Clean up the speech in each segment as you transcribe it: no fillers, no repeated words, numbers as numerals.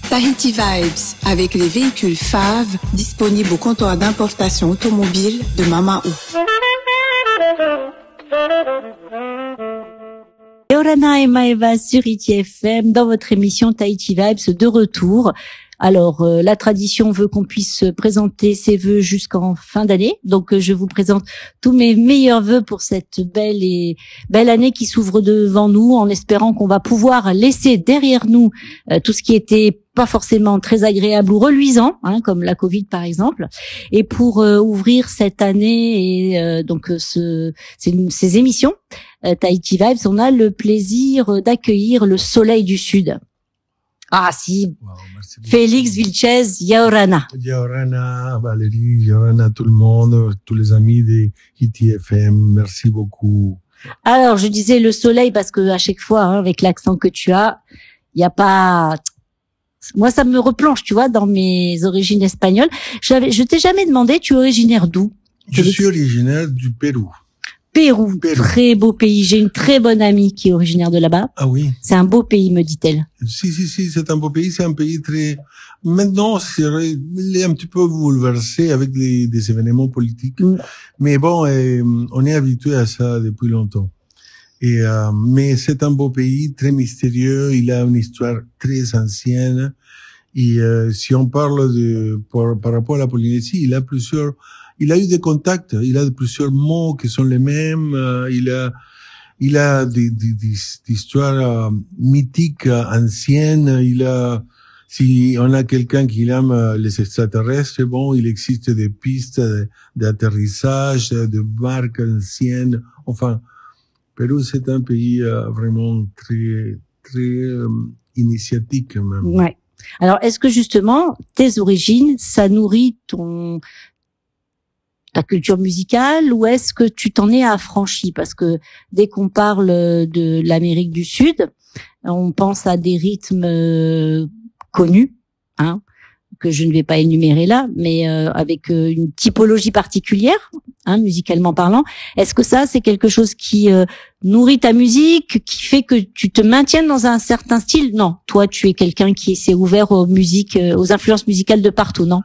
Tahiti Vibes, avec les véhicules FAV disponibles au comptoir d'importation automobile de Mamaou. Yorana et Maeva sur ITFM dans votre émission Tahiti Vibes de retour. Alors, la tradition veut qu'on puisse présenter ses vœux jusqu'en fin d'année. Donc, je vous présente tous mes meilleurs vœux pour cette belle année qui s'ouvre devant nous, en espérant qu'on va pouvoir laisser derrière nous tout ce qui était pas forcément très agréable ou reluisant, comme la Covid par exemple, et pour ouvrir cette année et donc ces émissions Tahiti Vibes, on a le plaisir d'accueillir le soleil du Sud. Ah si, wow, Félix Vilchez, Yaorana. Yaorana, Valérie, Yaorana, tout le monde, tous les amis de ITFM, merci beaucoup. Alors, je disais le soleil parce que à chaque fois, avec l'accent que tu as, il y a pas... Moi, ça me replonge, tu vois, dans mes origines espagnoles. Je t'ai jamais demandé, tu es originaire d'où? Je suis originaire du Pérou. Pérou, très beau pays. J'ai une très bonne amie qui est originaire de là-bas. Ah oui. C'est un beau pays, me dit-elle. Si, c'est un beau pays. C'est un pays très... Maintenant, il est un petit peu bouleversé avec des événements politiques. Mais bon, on est habitué à ça depuis longtemps. Mais c'est un beau pays, très mystérieux. Il a une histoire très ancienne. Et si on parle par rapport à la Polynésie, il a eu des contacts, il a plusieurs mots qui sont les mêmes, il a des histoires mythiques anciennes, si on a quelqu'un qui aime les extraterrestres, bon, il existe des pistes d'atterrissage, de barques anciennes, enfin, Pérou c'est un pays vraiment très, très initiatique même. Ouais. Alors, est-ce que justement, tes origines, ça nourrit ta culture musicale, ou est-ce que tu t'en es affranchi? Parce que dès qu'on parle de l'Amérique du Sud, on pense à des rythmes connus, que je ne vais pas énumérer là, mais avec une typologie particulière, musicalement parlant. Est-ce que ça, c'est quelque chose qui nourrit ta musique, qui fait que tu te maintiennes dans un certain style? Non, toi, tu es quelqu'un qui s'est ouvert aux musiques, aux influences musicales de partout, non?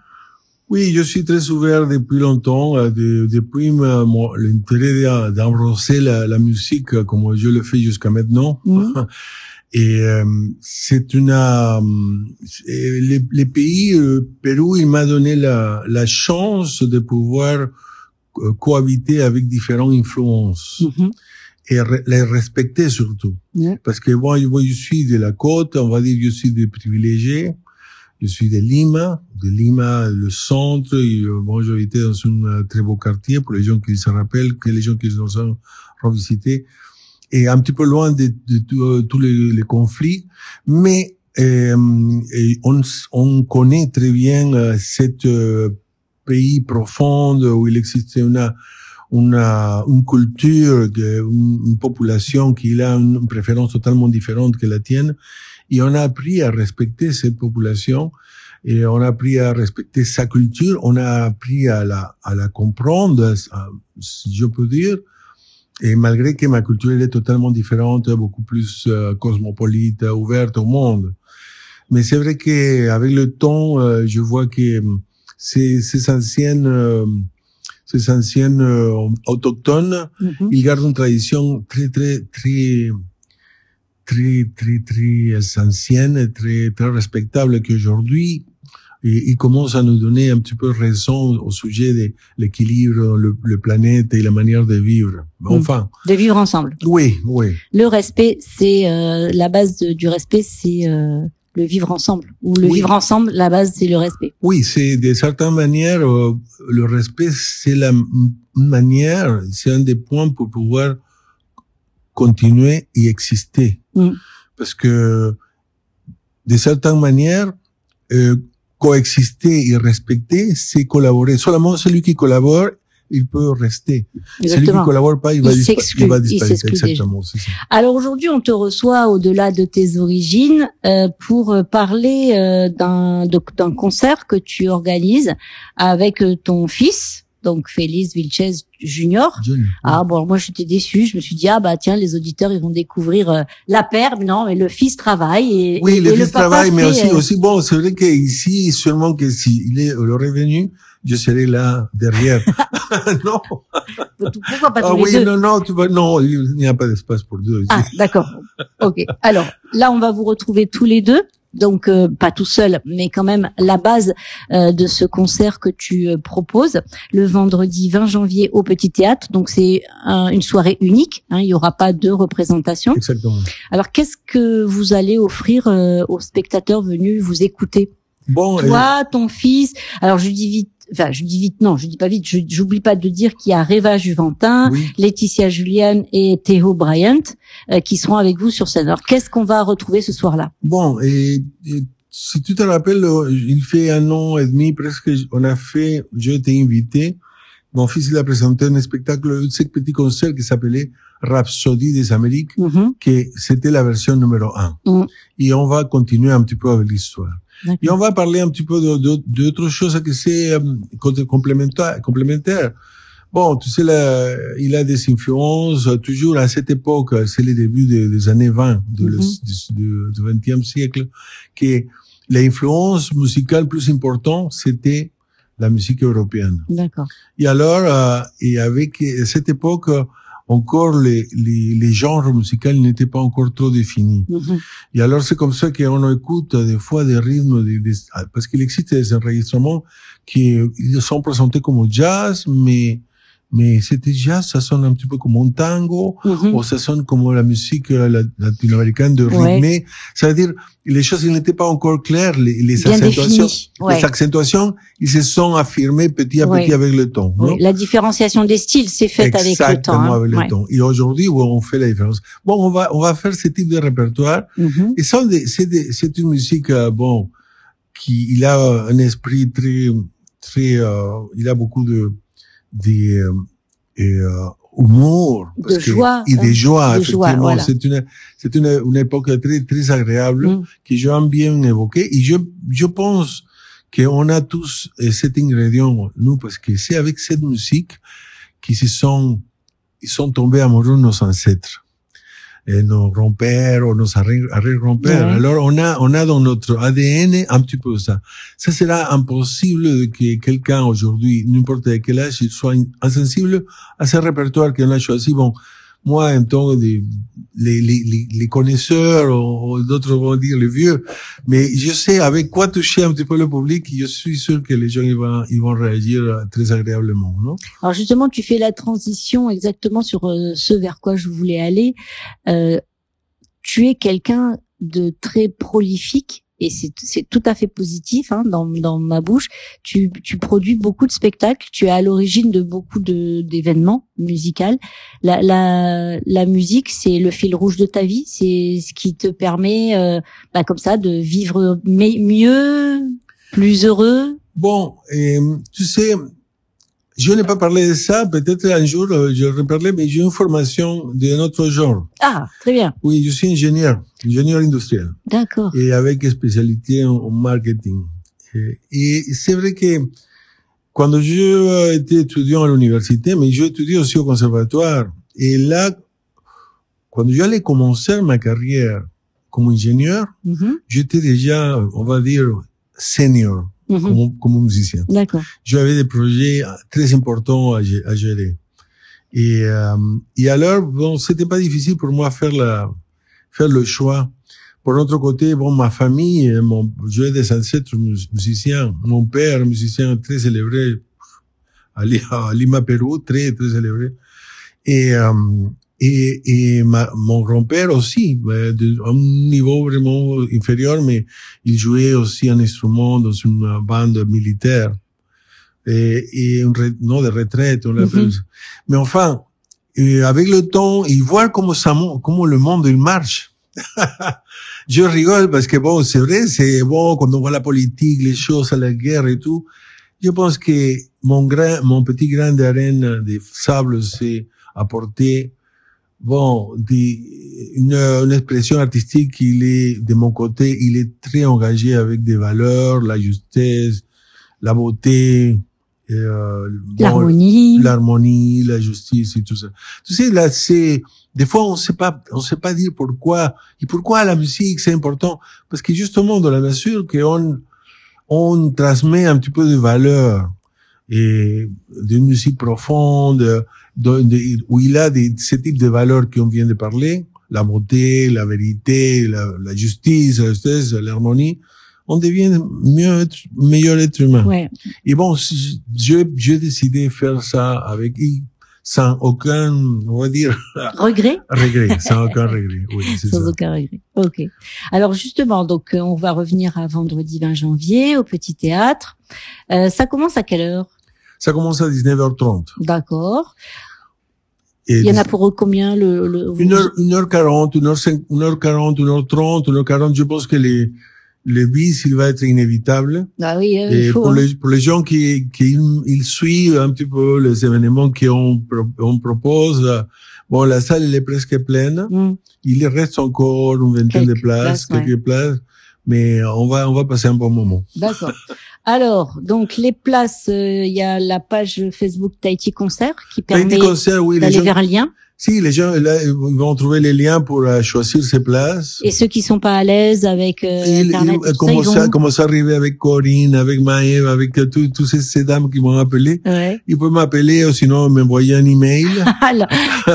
Oui, je suis très ouvert depuis longtemps, depuis l'intérêt d'embrasser la musique comme je le fais jusqu'à maintenant. Et c'est les pays, Pérou, il m'a donné la chance de pouvoir cohabiter avec différentes influences et les respecter surtout. Parce que moi, je suis de la côte, on va dire, je suis des privilégiés. Je suis de Lima, le centre. Et, bon, j'ai été dans un très beau quartier pour les gens qui se rappellent, que les gens qui nous ont revisités, et un petit peu loin de tous les conflits. Mais on connaît très bien cette pays profonde où il existe une culture, une population qui a une préférence totalement différente que la tienne. Et on a appris à respecter cette population, et on a appris à respecter sa culture, on a appris à la comprendre, si je peux dire. Et malgré que ma culture elle est totalement différente, beaucoup plus cosmopolite, ouverte au monde. Mais c'est vrai que avec le temps, je vois que ces anciennes autochtones, ils gardent une tradition très ancienne, très respectable, qu'aujourd'hui, ils commencent à nous donner un petit peu raison au sujet de l'équilibre, le planète et la manière de vivre. Enfin. De vivre ensemble. Oui. Le respect, c'est, la base du respect, c'est, le vivre ensemble. Ou le vivre ensemble, la base, c'est le respect. Oui, c'est, de certaines manières, le respect, c'est une manière, c'est un des points pour pouvoir continuer et exister. Parce que, de certaines manières, coexister et respecter, c'est collaborer. Seulement celui qui collabore, il peut rester. Exactement. Celui qui collabore pas, il va disparaître. Exactement. Alors aujourd'hui, on te reçoit au-delà de tes origines pour parler d'un concert que tu organises avec ton fils, donc Félix Vilches Junior. Ah bon, moi j'étais déçue, je me suis dit tiens, les auditeurs ils vont découvrir la paire, mais non, mais le fils travaille oui, et le fils travaille, mais aussi bon, c'est vrai qu'ici sûrement que s'il est revenu, je serai là derrière. Non. Pourquoi pas tous les deux? Non, il n'y a pas d'espace pour deux. Ah, d'accord. Ok. Alors, là, on va vous retrouver tous les deux. Donc, pas tout seul, mais quand même la base de ce concert que tu proposes le vendredi 20 janvier au Petit Théâtre. Donc, c'est une soirée unique. Il y aura pas de représentation. Exactement. Alors, qu'est-ce que vous allez offrir aux spectateurs venus vous écouter? Bon, toi, ton fils. Alors, je dis pas vite. J'oublie pas de dire qu'il y a Reva Juventin, oui. Laetitia Julian et Théo Bryant qui seront avec vous sur scène. Alors, qu'est-ce qu'on va retrouver ce soir-là? Bon, et si tu te rappelles, il fait 1 an et demi presque, j'ai été invité. Mon fils, il a présenté un spectacle, ce petit concert qui s'appelait Rhapsodie des Amériques, que c'était la version numéro 1. Et on va continuer un petit peu avec l'histoire. Et on va parler un petit peu d'autres choses que c'est complémentaire. Bon, tu sais, il a des influences, toujours à cette époque, c'est les débuts des années 20, du 20e siècle, que l'influence musicale plus importante, c'était la musique européenne. D'accord. Et alors, et avec cette époque, encore les genres musicaux n'étaient pas encore trop définis. Et alors c'est comme ça qu'on écoute des fois des rythmes, parce qu'il existe des enregistrements qui sont présentés comme jazz, mais c'était jazz, ça sonne un petit peu comme un tango, ou ça sonne comme la musique latino-américaine de rythme. C'est-à-dire, les choses, ils n'étaient pas encore claires, les accentuations. Les accentuations, ils se sont affirmés petit à petit avec le temps. Oui. La différenciation des styles s'est faite avec le temps. Exactement, avec le temps. Et aujourd'hui, on fait la différence. Bon, on va faire ce type de répertoire. Et c'est une musique, il a un esprit très, il a beaucoup humour, de joie, effectivement. Voilà. C'est une époque très, très agréable, que j'aime bien évoquer. Et je pense qu'on a tous cet ingrédient, nous, parce que c'est avec cette musique qu'ils ils sont tombés amoureux de nos ancêtres. Et nos grands-pères ou nos arrière-grands-pères. Alors, on a dans notre ADN un petit peu ça. Ça sera impossible que quelqu'un aujourd'hui, n'importe quel âge, il soit insensible à ce répertoire qu'on a choisi. Bon, moi, en tant que les connaisseurs, ou d'autres vont dire les vieux, mais je sais avec quoi toucher un petit peu le public, je suis sûr que les gens, ils vont réagir très agréablement, non? Alors justement, tu fais la transition exactement sur ce vers quoi je voulais aller. Tu es quelqu'un de très prolifique. Et c'est tout à fait positif, dans ma bouche. Tu produis beaucoup de spectacles. Tu es à l'origine de beaucoup d'événements musicaux. La musique, c'est le fil rouge de ta vie. C'est ce qui te permet, comme ça, de vivre mieux, plus heureux. Bon, tu sais, je n'ai pas parlé de ça. Peut-être un jour, je reparlerai, mais j'ai une formation d'un autre genre. Ah, très bien. Oui, je suis ingénieur industriel. D'accord. Et avec spécialité en marketing. Et c'est vrai que quand j'étais étudiant à l'université, mais j'ai étudié aussi au conservatoire. Et là, quand j'allais commencer ma carrière comme ingénieur, j'étais déjà, on va dire, senior. Comme musicien. D'accord. J'avais des projets très importants à gérer. Et alors, bon, c'était pas difficile pour moi faire le choix. Pour l'autre côté, bon, ma famille, j'ai des ancêtres musiciens. Mon père, musicien très célébré à Lima, Pérou, très, très célébré. Et mon grand-père aussi, à un niveau vraiment inférieur, mais il jouait aussi un instrument dans une bande militaire. Non, de retraite, on l'appelle. Mais enfin, avec le temps, et voir comment le monde, il marche. Je rigole parce que bon, c'est vrai, c'est bon, quand on voit la politique, les choses, la guerre et tout. Je pense que mon petit grain d'arène de sable, c'est apporter une expression artistique. Il est, de mon côté, il est très engagé avec des valeurs, la justesse, la beauté, l'harmonie, la justice et tout ça. Tu sais, là, des fois, on sait pas dire pourquoi. Et pourquoi la musique, c'est important? Parce que justement, dans la nature, on transmet un petit peu de valeur et d'une musique profonde, où il a ce type de valeurs qu'on vient de parler, la beauté, la vérité, la justice, la justesse, l'harmonie. On devient meilleur être humain. Ouais. Et bon, j'ai décidé de faire ça sans aucun, on va dire, regret, sans aucun regret. Oui, c'est sans ça. aucun regret. Ok. Alors justement, donc on va revenir à vendredi 20 janvier au Petit Théâtre. Ça commence à quelle heure? Ça commence à 19h30. D'accord. Et il y en a pour combien 1h40, 1h40, 1h30, 1h40. Je pense que le bis, il va être inévitable. Ah oui, et il faut, pour les gens qui ils suivent un petit peu les événements qu'on propose, bon, la salle, elle est presque pleine. Il reste encore une vingtaine de places, quelques places, mais on va passer un bon moment. D'accord. Alors, donc, les places, il y a la page Facebook Tahiti Concert qui permet d'aller vers un lien. Si, les gens, là, ils vont trouver les liens pour choisir ces places. Et ceux qui sont pas à l'aise avec Internet, comment ça arriver avec Corinne, avec Maëve, avec tous ces dames qui m'ont appelé. Ouais. Ils peuvent m'appeler ou sinon m'envoyer un email. Alors,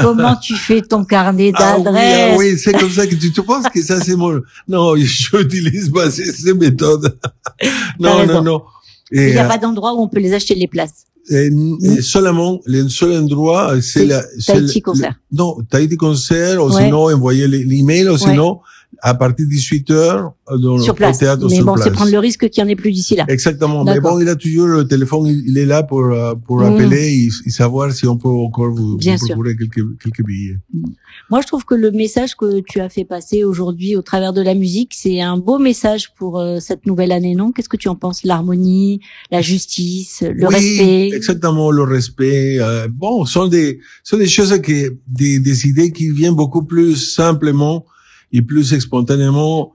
comment tu fais ton carnet d'adresses? Oui, c'est comme ça que tu penses que ça c'est mon... Non, je n'utilise pas ces méthodes. Non. Il n'y a pas d'endroit où on peut les acheter les places. Seulement, le seul endroit, c'est Tahiti Concert. Non, Tahiti Concert, ou sinon, envoyer l'email, ou sinon, à partir de 18h, sur place. Au théâtre, mais sur bon, place. C'est prendre le risque qu'il n'y en ait plus d'ici là. Exactement. Mais bon, il a toujours le téléphone, il est là pour appeler et savoir si on peut encore vous procurer quelques billets. Moi, je trouve que le message que tu as fait passer aujourd'hui au travers de la musique, c'est un beau message pour cette nouvelle année, non? Qu'est-ce que tu en penses? L'harmonie, la justice, le respect. Exactement, le respect. Bon, sont des choses des idées qui viennent beaucoup plus simplement et plus spontanément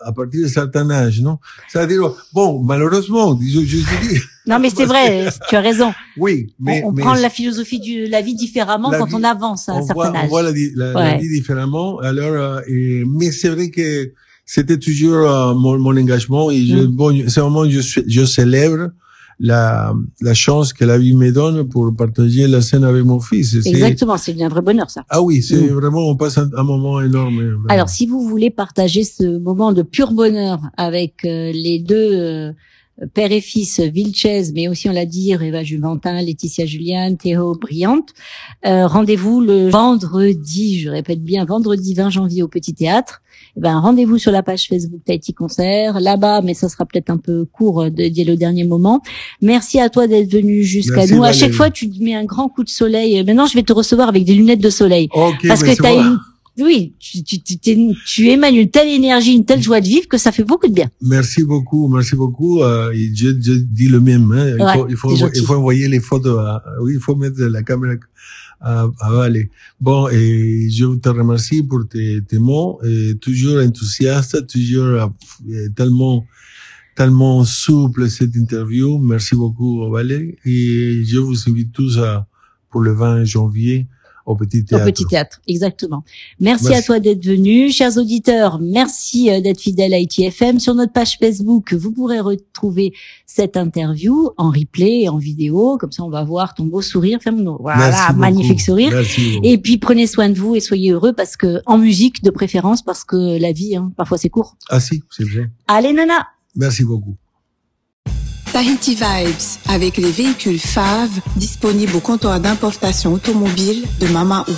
à partir d'un certain âge, non? C'est-à-dire, bon, malheureusement, je dis. Non, mais c'est vrai, tu as raison. Oui, mais on prend la philosophie de la vie différemment quand on avance à un certain âge. On voit la vie différemment. Alors, mais c'est vrai que c'était toujours mon engagement et c'est vraiment je célèbre la chance que la vie me donne pour partager la scène avec mon fils. Exactement, c'est un vrai bonheur, ça. Ah oui, c'est vraiment, on passe un moment énorme. Vraiment. Alors, si vous voulez partager ce moment de pur bonheur avec les deux père et fils Vilches, mais aussi on l'a dit Eva Juventin, Laetitia Juliane, Théo Brillante, rendez-vous le vendredi, je répète bien, vendredi 20 janvier au Petit Théâtre. Rendez-vous sur la page Facebook Tahiti Concert, là-bas, mais ça sera peut-être un peu court dès le dernier moment. Merci à toi d'être venu jusqu'à nous. Valérie. À chaque fois, tu mets un grand coup de soleil. Maintenant, je vais te recevoir avec des lunettes de soleil. Okay, parce que tu émanes une telle énergie, une telle joie de vivre que ça fait beaucoup de bien. Merci beaucoup. Je dis le même, hein. Il faut envoyer les photos il faut mettre la caméra à Valé. Bon, et je te remercie pour tes mots, et toujours enthousiaste, toujours tellement souple cette interview. Merci beaucoup, Valé. Et je vous invite tous pour le 20 janvier au Petit Théâtre. Au Petit Théâtre, exactement. Merci à toi d'être venu. Chers auditeurs, merci d'être fidèles à ITFM. Sur notre page Facebook, vous pourrez retrouver cette interview en replay et en vidéo. Comme ça, on va voir ton beau sourire. Voilà, magnifique sourire. Et puis, prenez soin de vous et soyez heureux parce que, en musique, de préférence, parce que la vie, parfois c'est court. Ah si, c'est vrai. Allez, Nana. Merci beaucoup. Tahiti Vibes, avec les véhicules FAV disponibles au comptoir d'importation automobile de Mama'u.